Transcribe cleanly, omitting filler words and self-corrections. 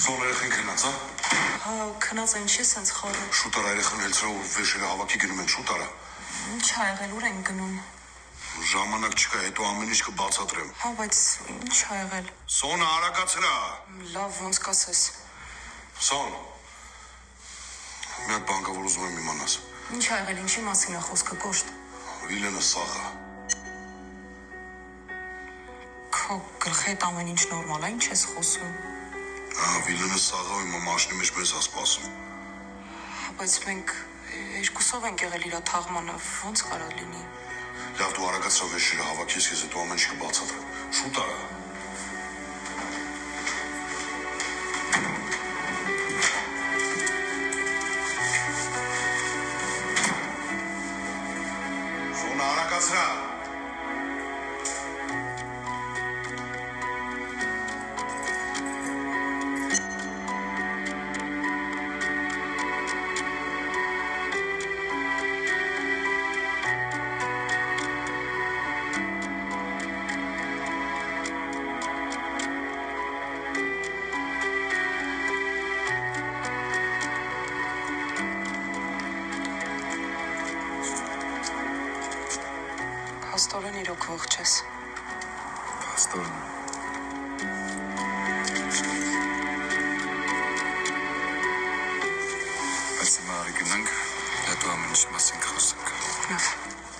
Սոնը երեխին քնած, Հա, քնած են չի սենց խորը։ Շուտ արա երեխան հելցրա ու վեշերը հավաքի գնում են, շուտ արա։ Ինչ ա եղել, ուր են գնում։ Ժամանակ չկա, հետո ամեն ինչ կբացատրեմ։ Հա, բայց ինչ ա եղել։ Սոնը արագացրա։ Լավ, ոնց կասես։ Սոն։ Մի հատ բան կա, որ ուզում եմ իմանաս։ Ինչ ա եղել, ինչի մասին ա խոսքը, կոշտ։ Վիլենը սաղ է։ Քո գլխի հետ ամեն ինչ նորմալ է, ինչ ես խոսում։ Վիլենը սաղ է, իմ մաշնի մեջ մեզ ա սպասում։ Բայց մենք երկուսով ենք եղել իրա թաղմանը, ոնց կարա լինի։ Լավ, դու արագացրա վեշերը հավաքի, ես քեզ հետո ամեն ինչ կբացատրեմ։ Շուտ արա։ Սոնը արագացրա։ Փաստորեն իրոք ողջ ես։ Փաստորեն։ Բայց հիմա արի գնանք, հետո ամեն ինչի մասին